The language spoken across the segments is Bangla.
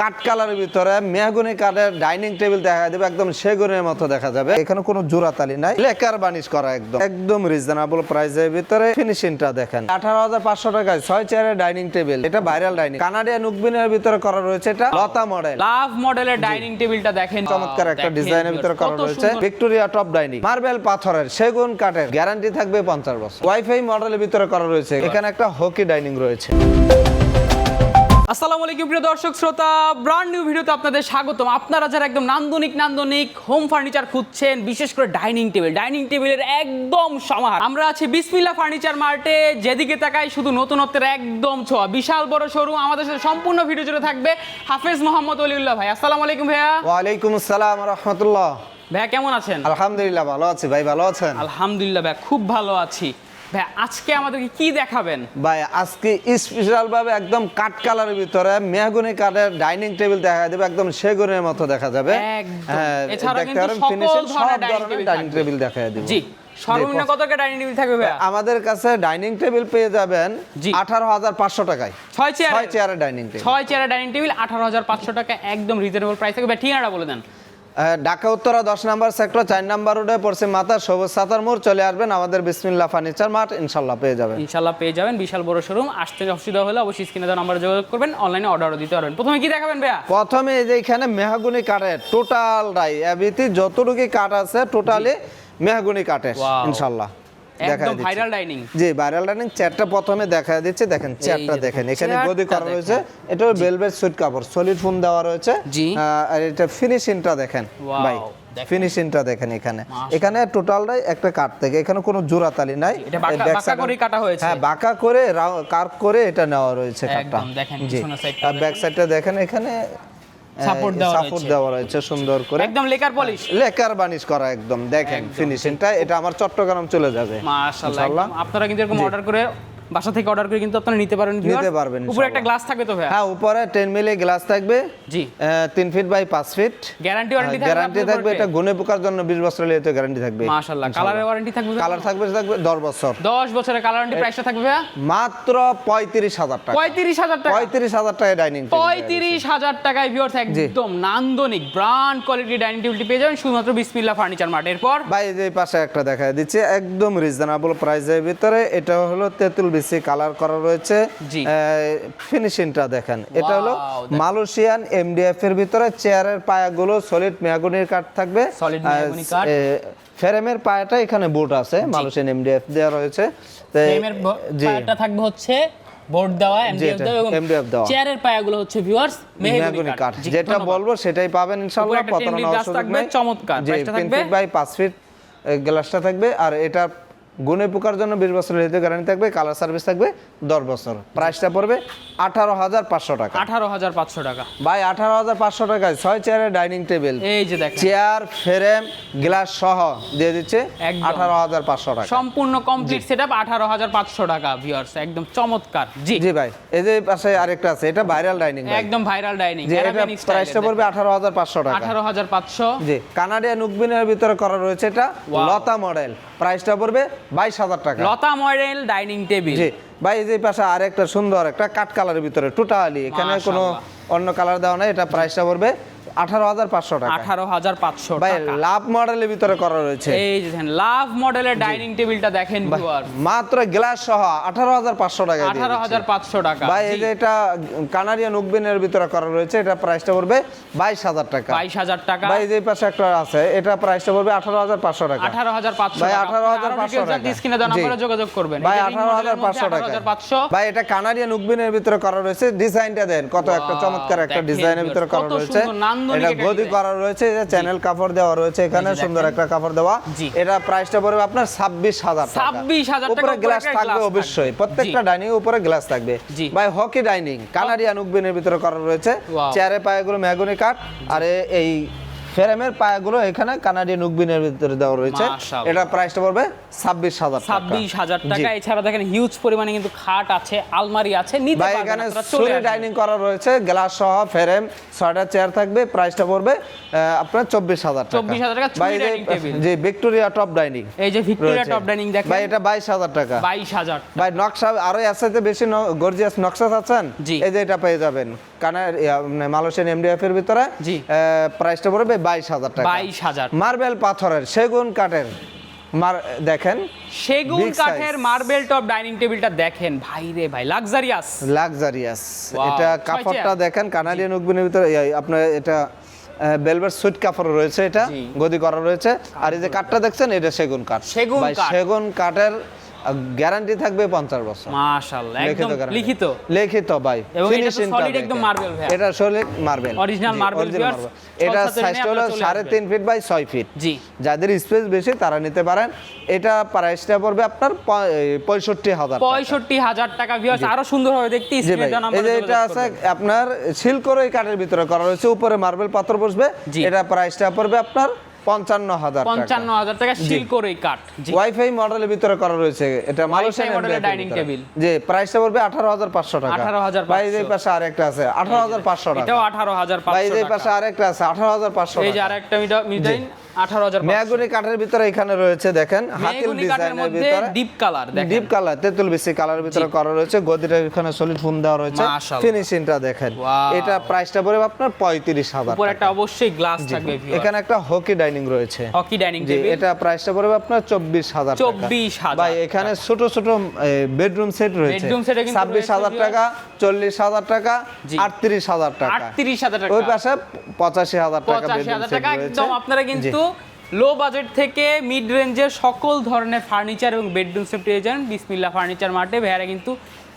কাঠ কালারের ভিতরে মেহগনি কাঠের ডাইনিং টেবিল দেখা যাবে, একদম সেগুনের মতো দেখা যাবে। এখানে কোনো জোড়াতালি নাই, লেকার বানিশ করা, একদম রিজনেবল প্রাইসের ভিতরে। ফিনিশিংটা দেখেন 18,500 টাকায় 6 চেয়ারের ডাইনিং টেবিল। এটা ভাইরাল ডাইনিং, কানাডিয়ান উকবিনের ভিতরে করা রয়েছে। এটা লতা মডেল, লাভ মডেলের ডাইনিং টেবিলটা দেখেন, চমৎকার একটা ডিজাইনের ভিতরে করা রয়েছে। ভিক্টোরিয়া টপ ডাইনিং, মার্বেল পাথরের, সেগুন কাঠের, গ্যারান্টি থাকবে 50 বছর। ওয়াইফাই মডেলের ভিতরে করা রয়েছে। এখানে একটা হকি ডাইনিং রয়েছে। আসসালামু আলাইকুম প্রিয় দর্শক শ্রোতা, ব্র্যান্ড নিউ ভিডিওতে আপনাদের স্বাগতম। আপনারা যারা একদম নান্দনিক হোম ফার্নিচার খুঁজছেন, বিশেষ করে ডাইনিং টেবিলের একদম সমাহার, আমরা আছি বিসমিল্লাহ ফার্নিচার মার্টে। যেদিকে তাকাই শুধু নতুনত্বের একদম ছোঁয়া, বিশাল বড় শোরুম। আমাদের সাথে সম্পূর্ণ ভিডিও জুড়ে থাকবে হাফেজ মোহাম্মদ ওলিউল্লাহ ভাই। আসসালামু আলাইকুম ভাইয়া। ওয়ালাইকুম আসসালাম ওয়া রাহমাতুল্লাহ। ভাইয়া কেমন আছেন? আলহামদুলিল্লাহ ভালো আছি ভাই, ভালো আছেন? আলহামদুলিল্লাহ ভাই, খুব ভালো আছি। ভাই আজকে আমাদেরকে কি দেখাবেন? ভাই আজকে স্পেশাল ভাবে একদম কাঠ কালারের ভিতরে মেহগনি কাঠের ডাইনিং টেবিল দেখা যাবে, একদম সেগুনের মতো দেখা যাবে। একদম। এছাড়াও কিন্তু সকল ধরনের ডাইনিং টেবিল দেখা যাবে। জি, সর্বনিম্ন কত টাকা ডাইনিং টেবিল থাকবে ভাই? আমাদের কাছে ডাইনিং টেবিল পেয়ে যাবেন 18,500 টাকায়। 6 চেয়ারের ডাইনিং টেবিল, 6 চেয়ারের ডাইনিং টেবিল 18,500 টাকা, একদম রিজনেবল প্রাইস থাকবে। ঠিকানাটা বলে দেন। ঢাকা উত্তরা 10 নম্বর সেক্টর 4 নম্বর রোডে পশ্চিম মাথা সবুজ সাতার মোড়। চলে আসবেন আমাদের বিসমিল্লাহ ফার্নিচার মার্ট, ইনশাআল্লাহ পেয়ে যাবেন। বিশাল বড় শোরুম। আসতে অসুবিধা হলে অবশ্যই স্ক্রিনে দেওয়া নম্বরে যোগাযোগ করবেন, অনলাইনে অর্ডারও দিতে পারবেন। প্রথমে কি দেখাবেন ভাইয়া? প্রথমে এই যে এখানে মেহগনি কাঠের টোটাল যতটুকু কাঠ আছে টোটালি মেহগনি কাঠের, ইনশাআল্লাহ একদম ভাইরাল ডাইনিং। জি, ভাইরাল ডাইনিং। চেয়ারটা প্রথমে দেখা দিচ্ছে, দেখেন চেয়ারটা দেখেন, এখানে গদি করা রয়েছে। এটা ভেলভেট সুইট কাপড়, সলিড ফোম দেওয়া রয়েছে। আর এটা ফিনিশিংটা দেখেন ভাই, ফিনিশিংটা দেখেন। এখানে টোটালটাই একটা কাঠ থেকে, এখানে কোনো জোড়াতালি নাই। এটা বাঁকা করে কাটা হয়েছে। হ্যাঁ, বাঁকা করে কার্ভ করে এটা নেওয়া রয়েছে কাঠটা। দেখেন জি, আর ব্যাক সাইডটা দেখেন, এখানে সাপোর্ট দেওয়া রয়েছে সুন্দর করে, একদম লেকার বানিশ করা। একদম দেখেন ফিনিশিংটা। এটা আমার চট্টগ্রাম চলে যাবে মাশাআল্লাহ। আপনারা কিন্তু এরকম অর্ডার করে, বাসা থেকে অর্ডার করে কিন্তু আপনারা নিতে পারবেন। উপরে একটা গ্লাস থাকবে তো ভাই? হ্যাঁ, উপরে 10 মিলি গ্লাস থাকবে। জি, 3 ফিট বাই 5 ফিট। গ্যারান্টি থাকবে। এটা গুণে পোকার জন্য 20 বছরের লিখিত গ্যারান্টি থাকবে। মাশাআল্লাহ। কালারের ওয়ারেন্টি থাকবে? কালার থাকবে 10 বছর। 10 বছরের কালার ওয়ারেন্টি। প্রাইসটা থাকবে ভাই মাত্র 35,000 টাকা। 35,000 টাকা। 35,000 টাকায় ডাইনিং টেবিল। 35,000 টাকায় ভিউয়ার্স একদম নান্দনিক ব্র্যান্ড কোয়ালিটি ডাইনিং টেবিলটি পেয়ে যাবেন শুধুমাত্র বিসমিল্লাহ ফার্নিচার মার্ট। এরপর ভাই এই পাশে একটা দেখা দিচ্ছে, একদম রিজনেবল প্রাইসের ভিতরে। এটা হলো তেঁতুল বিসি কালার করা রয়েছে। ফিনিশিংটা দেখেন। এটা হলো মালয়েশিয়ান এমডিএফ এর ভিতরে। চেয়ারের পায়াগুলো সলিড মেহগনির কাঠ থাকবে। ফ্রেমের পায়াটা এখানে বোর্ড আছে, মালয়েশিয়ান এমডিএফ দেওয়া রয়েছে। ফ্রেমের পায়াটা থাকবে হচ্ছে বোর্ড দেওয়া, এমডিএফ দেওয়া। চেয়ারের পায়াগুলো হচ্ছে ভিউয়ার্স মেহগনি কাঠ। যেটা বলবো সেটাই পাবেন ইনশাআল্লাহ। প্রতারণা থাকবে। চমৎকার। প্রাইসটা থাকবে 3 ফিট বাই 5 ফিট গ্লাসটা থাকবে। আর এটা গুণে পোকার জন্য 20 বছরের লিখিত গ্যারান্টি থাকবে। কালার সার্ভিস থাকবে 10 বছর। প্রাইসটা পড়বে 18,500 টাকা। 18,500 টাকা ভাই 18,500 টাকায় 6 চেয়ারের ডাইনিং টেবিল। এই যে দেখেন, চেয়ার ফ্রেম গ্লাস সহ দিয়ে দিচ্ছে 18,500 টাকা। সম্পূর্ণ কমপ্লিট সেটআপ 18,500 টাকা ভিউয়ার্স, একদম চমৎকার। জি ভাই এই যে পাশে আরেকটা আছে, এটা ভাইরাল ডাইনিং। একদম ভাইরাল ডাইনিং। এটা প্রাইসটা পড়বে 18,500 টাকা। 18,500। জি, কানাডিয়ান উকবিনের ভিতরে করা রয়েছে। এটা লতা মডেল। প্রাইসটা পড়বে 22,000 টাকা। লতা মডেল ডাইনিং টেবিল। জি ভাই এই যে পাশে আরেকটা সুন্দর একটা কাঠ কালারের ভিতরে টোটালি, এখানে কোনো অন্য কালার দেওয়া নাই। এটা প্রাইসটা পড়বে 18,500 টাকা। 18,500 ভাই টাকা। লাভ মডেলের ভিতরে করা রয়েছে। এই যে দেখেন লাভ মডেলের ডাইনিং টেবিলটা দেখেন ভিউয়ার্স, মাত্র গ্লাস সহ 18,500 টাকা। 18,500 টাকা। ভাই এই যে এটা কানাডিয়ান উকবিনের ভিতরে করা রয়েছে। এটা প্রাইসটা পড়বে 22,000 টাকা। 22,000 টাকা। ভাই এই যে পাশে একটা আছে, এটা প্রাইসটা পড়বে 18,500 টাকা। 18,500 ভাই টাকা। 18,500 টাকা। স্ক্রিনে দেওয়া নম্বরে যোগাযোগ করবেন। ভাই 18,500 টাকা। 18,500। ভাই এটা কানাডিয়ান উকবিনের ভিতরে করা রয়েছে। ডিজাইনটা দেন কত একটা চমৎকার একটা ডিজাইনের ভিতরে করা রয়েছে। এটা গদি করা রয়েছে, যে চ্যানেল কাপড় দেওয়া রয়েছে এখানে, সুন্দর একটা কাপড় দেওয়া। এটা প্রাইসটা পড়বে আপনার 26,000 টাকা। 26,000 টাকা। উপরে গ্লাস থাকবে অবশ্যই, প্রত্যেকটা ডাইনিং এর উপরে গ্লাস থাকবে। ভাই হকি ডাইনিং কানাডিয়ান উকবিনের ভিতরে করা রয়েছে। চেয়ারে পায়াগুলো মেহগনি কাঠ। আর এই ফ্রেমের পায়াগুলো এখানে কানাডিয়ান উকবিনের ভিতরে দেওয়া রয়েছে। মাশাআল্লাহ। এটা প্রাইসটা পড়বে 26000 টাকা। 26000 টাকা। এছাড়া দেখেন হিউজ পরিমাণে কিন্তু খাট আছে, আলমারি আছে, নিতে ভাই পারবেন এখানে আপনারা, চলে সুরি আসবেন। ডাইনিং করা রয়েছে, গ্লাস সহ ফ্রেম, 6টা চেয়ার থাকবে। প্রাইসটা পড়বে আপনার 24000 টাকা। 24000 টাকা ভাই চুরি ডাইনিং টেবিল। যে ভিক্টোরিয়া টপ ডাইনিং, এই যে ভিক্টোরিয়া টপ ডাইনিং দেখেন ভাই এটা 22000 টাকা। 22000। ভাই নকশা আরো এর সাথে বেশি গর্জিয়াস নকশা চাচ্ছেন, জি। এই যে এটা পেয়ে যাবেন কানের মালয়েশিয়ান এমডিএফ এর ভিতরে। জি। প্রাইসটা পড়বে 22000 টাকা। 22000। মার্বেল পাথরের, সেগুন কাঠের, দেখেন সেগুন Big কাঠের size। মার্বেল টপ ডাইনিং টেবিলটা দেখেন ভাই রে ভাই, লাক্সারিয়াস। লাক্সারিয়াস। Wow, এটা 6 কাপড়টা চেয়ার। দেখেন কানাডিয়ান উকবিনের ভিতরে আপনার এটা বেলভেট সুইট কাপড় রয়েছে, এটা জি। গদি করা রয়েছে। আর এই যে কাঠটা দেখছেন এটা সেগুন কাঠ। সেগুন ভাই কাঠ। সেগুন কাঠের গ্যারান্টি থাকবে 50 বছর। মাশাআল্লাহ, একদম guarantee। লিখিত। লিখিত ভাই। এবং এটা তো Finishing টা solid একদম দেখেন। marble ভাই। এটা solid marble, Original marble viewers, এটা ছল ছাতুরি সাইজটা নিয়ে হলো আপনারা চলে 3.5 ফিট বাই 6 ফিট। জি। যাদের স্পেস বেশি তারা নিতে পারেন। এটা প্রাইসটা পড়বে আপনার 65000 টাকা। 65000 টাকা। ভিউয়ার্স আরো সুন্দর হবে দেখতে, জি স্ক্রিনে ভাই, দেওয়া এই নাম্বারে যে যোগাযোগ এটা আছে করবেন। আপনার সিল্কর এই কাঠের ভিতরে করা রয়েছে, উপরে মার্বেল পাথর বসবে। জি। এটা প্রাইসটা পড়বে আপনার 55000 টাকা। 55000 টাকা শিল্কর এই কাঠ। জি। ওয়াইফাই মডেলের ভিতরে করা রয়েছে, এটা মালয়েশিয়ান মডেলের MDF ডাইনিং টেবিল। জি, প্রাইসটা পড়বে 18500 টাকা। 18,500 ভাই এই পাশে আরেকটা আছে 18500 টাকা। এটাও 18500 ভাই এই টাকা। পাশে আরেকটা আছে 18500 এই যে টাকা। আরেকটা মিডাইন 18500। মেহগনি কাঠের ভিতরে এখানে রয়েছে দেখেন, হাতিল মেহগনি কাঠের ডিজাইনের মধ্যে ভিতরে ডিপ কালার দেখেন। ডিপ কালার, তেঁতুল বিসি কালারের ভিতরে করা রয়েছে। গদিটা এখানে সলিড ফোম দেওয়া রয়েছে। মাশাআল্লাহ। ফিনিশিংটা দেখেন। Wow। এটা প্রাইসটা পড়বে আপনার 35000 উপরে টাকা। একটা অবশ্যই গ্লাস থাকবে ভিউয়ার্স। এখানে একটা হকি ডাইনিং রয়েছে। হকি ডাইনিং জি, টেবিল। এটা প্রাইসটা পড়বে আপনার 24000 টাকা। 24000 ভাই এখানে ছোট ছোট বেডরুম সেট রয়েছে, Bedroom set এ কিন্তু 26000 রয়েছে টাকা, 40000 টাকা, জি। 38000 টাকা। 38000 টাকা। ওই পাশে 85000 টাকা 85000 বেডরুম সেট টাকা। রয়েছে। একদম আপনারা কিন্তু লো বাজেট থেকে মিড রেঞ্জের সকল ধরনের ফার্নিচার এবং বেডরুম সেট পেয়ে যান বিসমিল্লাহ ফার্নিচার মার্টে। ভাইয়ারা কিন্তু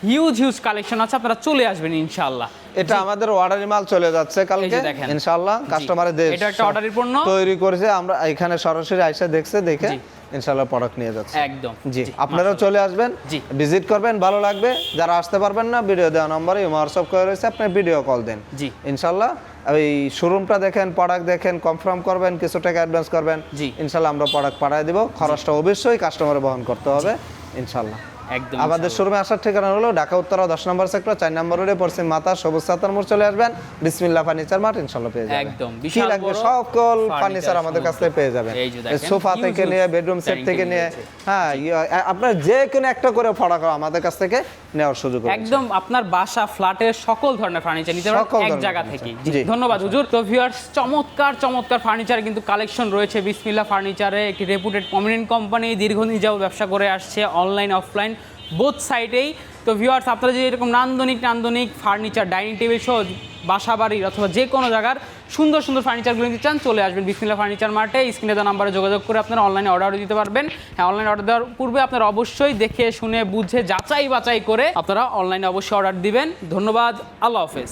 হিউজ কালেকশন আছে, আপনারা চলে আসবেন ইনশাআল্লাহ। এটা আমাদের অর্ডারি মাল চলে যাচ্ছে এই কালকে যে দেখেন। ইনশাআল্লাহ। কাস্টমারের দেশ এটা একটা অর্ডারি পণ্য তৈরি করেছে, আমরা এখানে সরাসরি আইসা দেখে জি। ইনশাআল্লাহ প্রোডাক্ট নিয়ে যাচ্ছে। একদম। জি, আপনারাও চলে আসবেন, জি। ভিজিট করবেন, ভালো লাগবে। যারা আসতে পারবেন না, ভিডিও দেওয়া নম্বরে হোয়াটসঅ্যাপ করে রয়েছে, আপনি ভিডিও কল দেন। জি। ইনশাআল্লাহ ওই শোরুমটা দেখেন, প্রোডাক্ট দেখেন, কনফার্ম করবেন, কিছু টাকা অ্যাডভান্স করবেন। জি। ইনশাআল্লাহ আমরা প্রোডাক্ট পাঠিয়ে দিব। খরচটা অবশ্যই কাস্টমারে বহন করতে হবে ইনশাআল্লাহ। একদম। আমাদের শোরুমে আসার ঠিকানা হলো ঢাকা উত্তরা 10 নম্বর সেক্টর 4 নম্বর রোডে পশ্চিম মাতা সবুজ সাতার মোড়। চলে আসবেন, বিসমিল্লাহ ফার্নিচার মার্ট, ইনশাআল্লাহ পেয়ে যাবেন। একদম, কি বিশাল লাগবে বড় সকল furniture ফার্নিচার আমাদের কাছ থেকে পেয়ে যাবেন। এই যে দেখেন, সোফা huge থেকে নিয়ে বেডরুম সেট dining থেকে table নিয়ে, রয়েছে। হ্যাঁ আপনার যে কোনো একটা করে প্রোডাক্ট আমাদের কাছ থেকে নেওয়ার সুযোগ আছে। একদম আপনার বাসা ফ্ল্যাটের সকল ধরনের ফার্নিচার নিতে পারেন সকল এক ধরনের জায়গা furniture। থেকে। জি। ধন্যবাদ হুজুর। তো ভিউয়ার্স চমৎকার ফার্নিচার কিন্তু কালেকশন রয়েছে বিসমিল্লাহ ফার্নিচারে। একটি রেপুটেড প্রমিনেন্ট কোম্পানি, দীর্ঘদিন যাবত ব্যবসা করে আসছে অনলাইন অফলাইন বোথ সাইডেই। তো ভিউয়ার্স আপনারা যে এরকম নান্দনিক ফার্নিচার, ডাইনিং টেবিল সহ বাসা বাড়ির অথবা যে কোনো জায়গার সুন্দর ফার্নিচারগুলো নিতে চান, চলে আসবেন বিসমিল্লাহ ফার্নিচার মার্টে। স্ক্রিনে দেওয়া নাম্বারে যোগাযোগ করে আপনারা অনলাইনে অর্ডার দিতে পারবেন। হ্যাঁ, অনলাইনে অর্ডার দেওয়ার পূর্বে আপনারা অবশ্যই দেখে শুনে বুঝে যাচাই বাছাই করে আপনারা অনলাইনে অবশ্যই অর্ডার দিবেন। ধন্যবাদ, আল্লাহ হাফেজ।